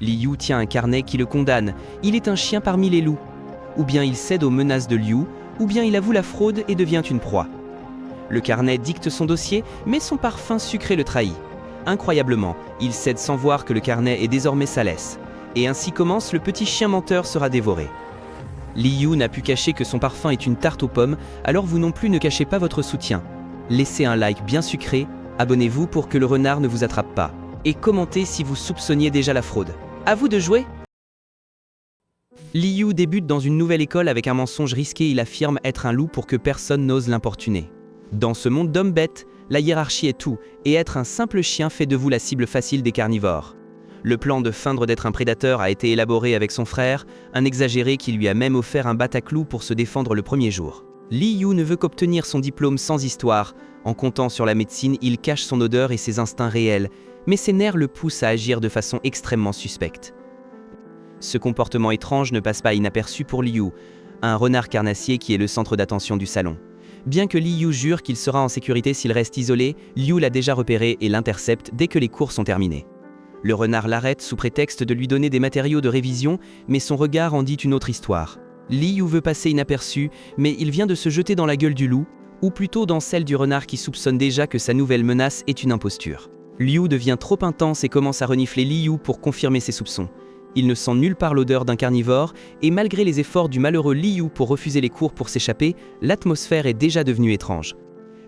Liu tient un carnet qui le condamne, il est un chien parmi les loups. Ou bien il cède aux menaces de Liu, ou bien il avoue la fraude et devient une proie. Le carnet dicte son dossier, mais son parfum sucré le trahit. Incroyablement, il cède sans voir que le carnet est désormais sa laisse. Et ainsi commence, le petit chien menteur sera dévoré. Liu n'a pu cacher que son parfum est une tarte aux pommes, alors vous non plus ne cachez pas votre soutien. Laissez un like bien sucré, abonnez-vous pour que le renard ne vous attrape pas. Et commentez si vous soupçonniez déjà la fraude. À vous de jouer! Liu débute dans une nouvelle école avec un mensonge risqué, il affirme être un loup pour que personne n'ose l'importuner. Dans ce monde d'hommes bêtes, la hiérarchie est tout, et être un simple chien fait de vous la cible facile des carnivores. Le plan de feindre d'être un prédateur a été élaboré avec son frère, un exagéré qui lui a même offert un bataclou pour se défendre le premier jour. Liu ne veut qu'obtenir son diplôme sans histoire. En comptant sur la médecine, il cache son odeur et ses instincts réels, mais ses nerfs le poussent à agir de façon extrêmement suspecte. Ce comportement étrange ne passe pas inaperçu pour Liu, un renard carnassier qui est le centre d'attention du salon. Bien que Liu jure qu'il sera en sécurité s'il reste isolé, Liu l'a déjà repéré et l'intercepte dès que les cours sont terminés. Le renard l'arrête sous prétexte de lui donner des matériaux de révision, mais son regard en dit une autre histoire. Liu veut passer inaperçu, mais il vient de se jeter dans la gueule du loup, ou plutôt dans celle du renard qui soupçonne déjà que sa nouvelle menace est une imposture. Liu devient trop intense et commence à renifler Liu pour confirmer ses soupçons. Il ne sent nulle part l'odeur d'un carnivore, et malgré les efforts du malheureux Liu pour refuser les cours pour s'échapper, l'atmosphère est déjà devenue étrange.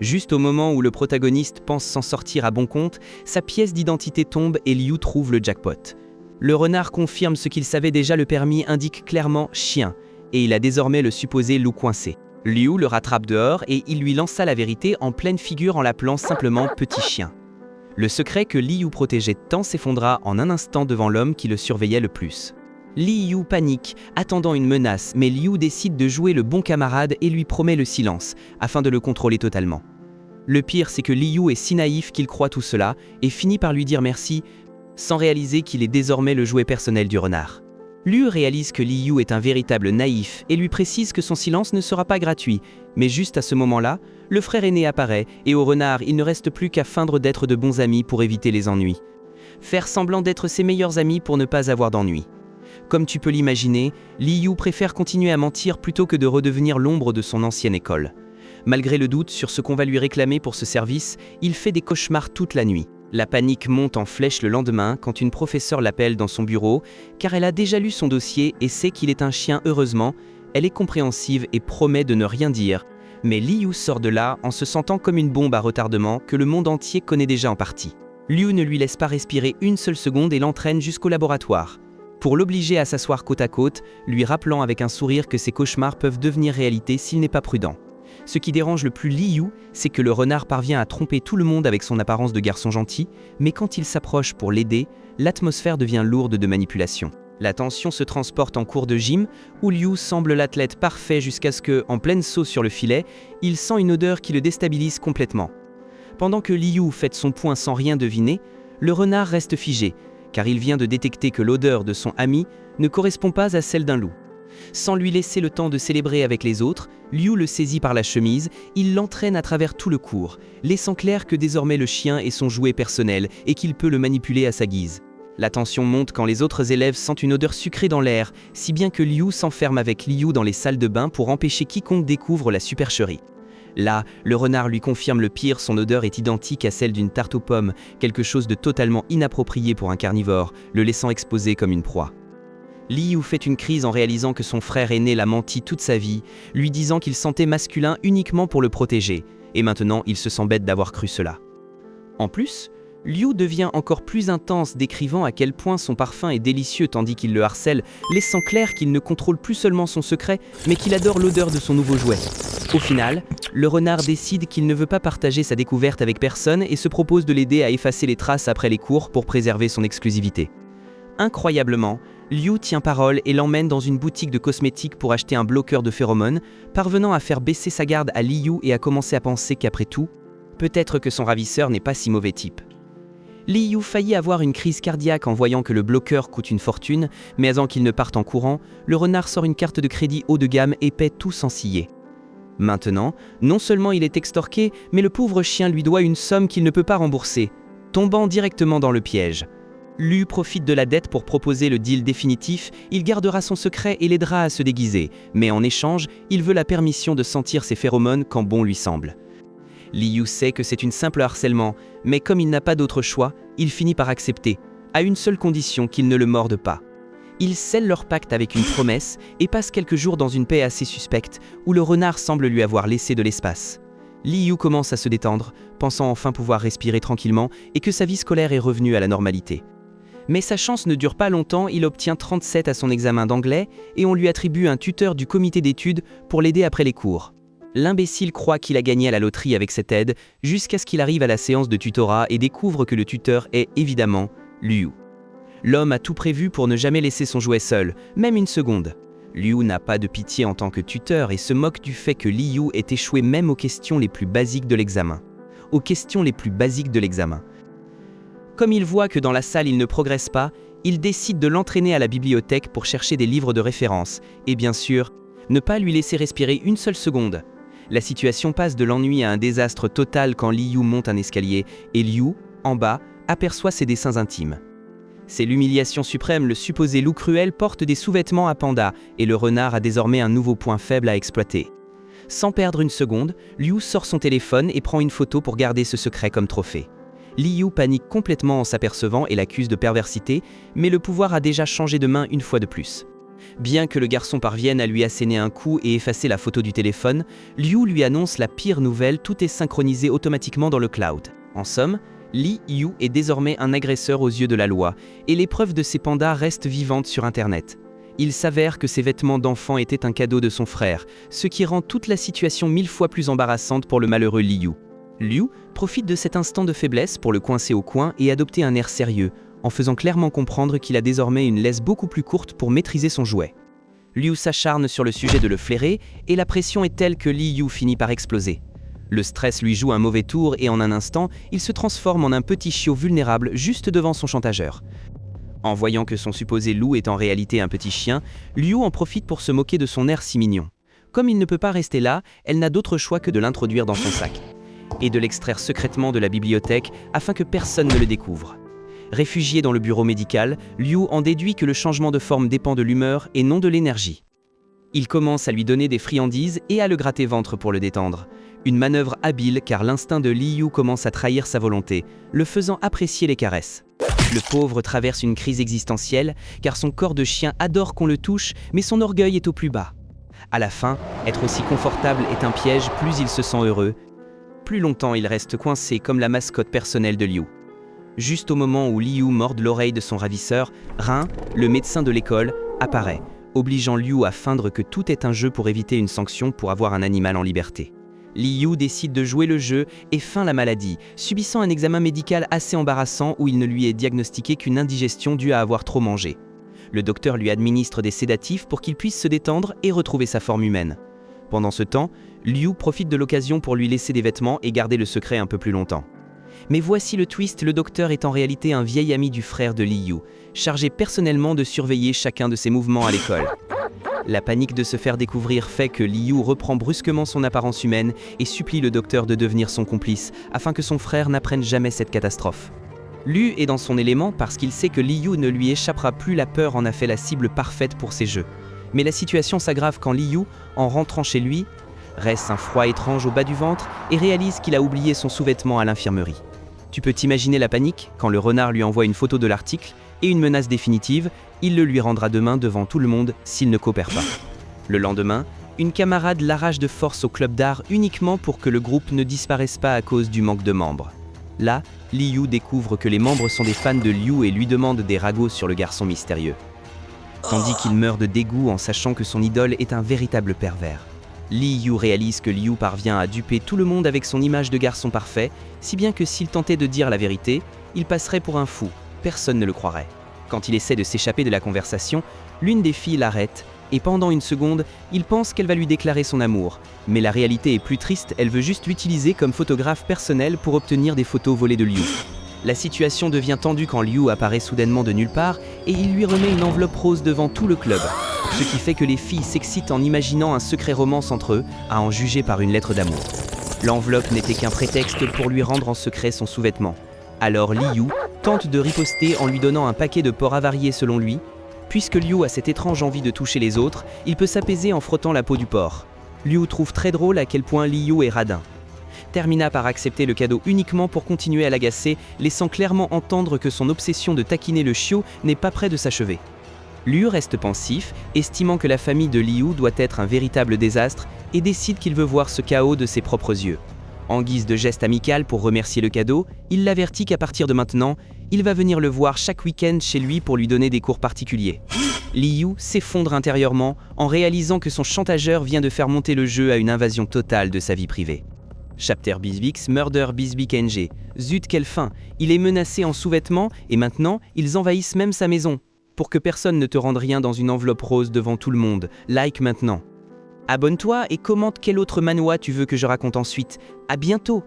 Juste au moment où le protagoniste pense s'en sortir à bon compte, sa pièce d'identité tombe et Liu trouve le jackpot. Le renard confirme ce qu'il savait déjà, le permis indique clairement « chien », et il a désormais le supposé loup coincé. Liu le rattrape dehors et il lui lança la vérité en pleine figure en l'appelant simplement « petit chien ». Le secret que Liu protégeait tant s'effondra en un instant devant l'homme qui le surveillait le plus. Liu panique, attendant une menace, mais Liu décide de jouer le bon camarade et lui promet le silence, afin de le contrôler totalement. Le pire, c'est que Liu est si naïf qu'il croit tout cela et finit par lui dire merci, sans réaliser qu'il est désormais le jouet personnel du renard. Liu réalise que Liu est un véritable naïf et lui précise que son silence ne sera pas gratuit, mais juste à ce moment-là, le frère aîné apparaît et au renard, il ne reste plus qu'à feindre d'être de bons amis pour éviter les ennuis. Faire semblant d'être ses meilleurs amis pour ne pas avoir d'ennuis. Comme tu peux l'imaginer, Liu préfère continuer à mentir plutôt que de redevenir l'ombre de son ancienne école. Malgré le doute sur ce qu'on va lui réclamer pour ce service, il fait des cauchemars toute la nuit. La panique monte en flèche le lendemain quand une professeure l'appelle dans son bureau, car elle a déjà lu son dossier et sait qu'il est un chien. Heureusement, elle est compréhensive et promet de ne rien dire. Mais Liu sort de là en se sentant comme une bombe à retardement que le monde entier connaît déjà en partie. Liu ne lui laisse pas respirer une seule seconde et l'entraîne jusqu'au laboratoire. Pour l'obliger à s'asseoir côte à côte, lui rappelant avec un sourire que ses cauchemars peuvent devenir réalité s'il n'est pas prudent. Ce qui dérange le plus Liu, c'est que le renard parvient à tromper tout le monde avec son apparence de garçon gentil, mais quand il s'approche pour l'aider, l'atmosphère devient lourde de manipulation. La tension se transporte en cours de gym, où Liu semble l'athlète parfait jusqu'à ce que, en pleine sauce sur le filet, il sent une odeur qui le déstabilise complètement. Pendant que Liu fait son point sans rien deviner, le renard reste figé, car il vient de détecter que l'odeur de son ami ne correspond pas à celle d'un loup. Sans lui laisser le temps de célébrer avec les autres, Liu le saisit par la chemise, il l'entraîne à travers tout le cours, laissant clair que désormais le chien est son jouet personnel et qu'il peut le manipuler à sa guise. La tension monte quand les autres élèves sentent une odeur sucrée dans l'air, si bien que Liu s'enferme avec Liu dans les salles de bain pour empêcher quiconque découvre la supercherie. Là, le renard lui confirme le pire, son odeur est identique à celle d'une tarte aux pommes, quelque chose de totalement inapproprié pour un carnivore, le laissant exposé comme une proie. Liu fait une crise en réalisant que son frère aîné l'a menti toute sa vie, lui disant qu'il sentait masculin uniquement pour le protéger, et maintenant il se sent bête d'avoir cru cela. En plus, Liu devient encore plus intense, décrivant à quel point son parfum est délicieux tandis qu'il le harcèle, laissant clair qu'il ne contrôle plus seulement son secret, mais qu'il adore l'odeur de son nouveau jouet. Au final, le renard décide qu'il ne veut pas partager sa découverte avec personne et se propose de l'aider à effacer les traces après les cours pour préserver son exclusivité. Incroyablement, Liu tient parole et l'emmène dans une boutique de cosmétiques pour acheter un bloqueur de phéromones, parvenant à faire baisser sa garde à Liu et à commencer à penser qu'après tout, peut-être que son ravisseur n'est pas si mauvais type. Liu faillit avoir une crise cardiaque en voyant que le bloqueur coûte une fortune, mais avant qu'il ne parte en courant, le renard sort une carte de crédit haut de gamme et paie tout sans ciller. Maintenant, non seulement il est extorqué, mais le pauvre chien lui doit une somme qu'il ne peut pas rembourser, tombant directement dans le piège. Liu profite de la dette pour proposer le deal définitif, il gardera son secret et l'aidera à se déguiser, mais en échange, il veut la permission de sentir ses phéromones quand bon lui semble. Liu sait que c'est une simple harcèlement, mais comme il n'a pas d'autre choix, il finit par accepter, à une seule condition qu'il ne le morde pas. Ils scellent leur pacte avec une promesse et passent quelques jours dans une paix assez suspecte, où le renard semble lui avoir laissé de l'espace. Liu commence à se détendre, pensant enfin pouvoir respirer tranquillement et que sa vie scolaire est revenue à la normalité. Mais sa chance ne dure pas longtemps, il obtient 37 à son examen d'anglais et on lui attribue un tuteur du comité d'études pour l'aider après les cours. L'imbécile croit qu'il a gagné à la loterie avec cette aide, jusqu'à ce qu'il arrive à la séance de tutorat et découvre que le tuteur est évidemment Liu. L'homme a tout prévu pour ne jamais laisser son jouet seul, même une seconde. Liu n'a pas de pitié en tant que tuteur et se moque du fait que Liu ait échoué même aux questions les plus basiques de l'examen. Comme il voit que dans la salle il ne progresse pas, il décide de l'entraîner à la bibliothèque pour chercher des livres de référence, et bien sûr, ne pas lui laisser respirer une seule seconde. La situation passe de l'ennui à un désastre total quand Liu monte un escalier, et Liu, en bas, aperçoit ses dessins intimes. C'est l'humiliation suprême, le supposé loup cruel porte des sous-vêtements à panda, et le renard a désormais un nouveau point faible à exploiter. Sans perdre une seconde, Liu sort son téléphone et prend une photo pour garder ce secret comme trophée. Liu panique complètement en s'apercevant et l'accuse de perversité, mais le pouvoir a déjà changé de main une fois de plus. Bien que le garçon parvienne à lui asséner un coup et effacer la photo du téléphone, Liu lui annonce la pire nouvelle, tout est synchronisé automatiquement dans le cloud. En somme, Liu est désormais un agresseur aux yeux de la loi, et les preuves de ses pandas restent vivantes sur Internet. Il s'avère que ses vêtements d'enfant étaient un cadeau de son frère, ce qui rend toute la situation 1000 fois plus embarrassante pour le malheureux Liu. Liu profite de cet instant de faiblesse pour le coincer au coin et adopter un air sérieux, en faisant clairement comprendre qu'il a désormais une laisse beaucoup plus courte pour maîtriser son jouet. Liu s'acharne sur le sujet de le flairer, et la pression est telle que Liu finit par exploser. Le stress lui joue un mauvais tour et en un instant, il se transforme en un petit chiot vulnérable juste devant son chantageur. En voyant que son supposé loup est en réalité un petit chien, Liu en profite pour se moquer de son air si mignon. Comme il ne peut pas rester là, elle n'a d'autre choix que de l'introduire dans son sac et de l'extraire secrètement de la bibliothèque afin que personne ne le découvre. Réfugié dans le bureau médical, Liu en déduit que le changement de forme dépend de l'humeur et non de l'énergie. Il commence à lui donner des friandises et à le gratter ventre pour le détendre. Une manœuvre habile car l'instinct de Liu commence à trahir sa volonté, le faisant apprécier les caresses. Le pauvre traverse une crise existentielle car son corps de chien adore qu'on le touche, mais son orgueil est au plus bas. À la fin, être aussi confortable est un piège, plus il se sent heureux. Plus longtemps il reste coincé comme la mascotte personnelle de Liu. Juste au moment où Liu morde l'oreille de son ravisseur, Rin, le médecin de l'école, apparaît, obligeant Liu à feindre que tout est un jeu pour éviter une sanction pour avoir un animal en liberté. Liu décide de jouer le jeu et feint la maladie, subissant un examen médical assez embarrassant où il ne lui est diagnostiqué qu'une indigestion due à avoir trop mangé. Le docteur lui administre des sédatifs pour qu'il puisse se détendre et retrouver sa forme humaine. Pendant ce temps, Liu profite de l'occasion pour lui laisser des vêtements et garder le secret un peu plus longtemps. Mais voici le twist, le docteur est en réalité un vieil ami du frère de Liu, chargé personnellement de surveiller chacun de ses mouvements à l'école. La panique de se faire découvrir fait que Liu reprend brusquement son apparence humaine et supplie le docteur de devenir son complice, afin que son frère n'apprenne jamais cette catastrophe. Liu est dans son élément parce qu'il sait que Liu ne lui échappera plus, la peur en a fait la cible parfaite pour ses jeux. Mais la situation s'aggrave quand Liu, en rentrant chez lui, reste un froid étrange au bas du ventre et réalise qu'il a oublié son sous-vêtement à l'infirmerie. Tu peux t'imaginer la panique quand le renard lui envoie une photo de l'article et une menace définitive, il le lui rendra demain devant tout le monde s'il ne coopère pas. Le lendemain, une camarade l'arrache de force au club d'art uniquement pour que le groupe ne disparaisse pas à cause du manque de membres. Là, Liu découvre que les membres sont des fans de Liu et lui demandent des ragots sur le garçon mystérieux. Tandis qu'il meurt de dégoût en sachant que son idole est un véritable pervers. Liu réalise que Liu parvient à duper tout le monde avec son image de garçon parfait, si bien que s'il tentait de dire la vérité, il passerait pour un fou, personne ne le croirait. Quand il essaie de s'échapper de la conversation, l'une des filles l'arrête, et pendant une seconde, il pense qu'elle va lui déclarer son amour. Mais la réalité est plus triste, elle veut juste l'utiliser comme photographe personnel pour obtenir des photos volées de Liu. La situation devient tendue quand Liu apparaît soudainement de nulle part et il lui remet une enveloppe rose devant tout le club. Ce qui fait que les filles s'excitent en imaginant un secret romance entre eux, à en juger par une lettre d'amour. L'enveloppe n'était qu'un prétexte pour lui rendre en secret son sous-vêtement. Alors Liu, tente de riposter en lui donnant un paquet de porcs avariés selon lui. Puisque Liu a cette étrange envie de toucher les autres, il peut s'apaiser en frottant la peau du porc. Liu trouve très drôle à quel point Liu est radin. Termina par accepter le cadeau uniquement pour continuer à l'agacer, laissant clairement entendre que son obsession de taquiner le chiot n'est pas près de s'achever. Liu reste pensif, estimant que la famille de Liu doit être un véritable désastre, et décide qu'il veut voir ce chaos de ses propres yeux. En guise de geste amical pour remercier le cadeau, il l'avertit qu'à partir de maintenant, il va venir le voir chaque week-end chez lui pour lui donner des cours particuliers. Liu s'effondre intérieurement en réalisant que son chantageur vient de faire monter le jeu à une invasion totale de sa vie privée. Chapter Bizbix Murder Bizbik NG. Zut, quelle fin! Il est menacé en sous-vêtements et maintenant, ils envahissent même sa maison. Pour que personne ne te rende rien dans une enveloppe rose devant tout le monde, like maintenant. Abonne-toi et commente quel autre manhwa tu veux que je raconte ensuite. À bientôt!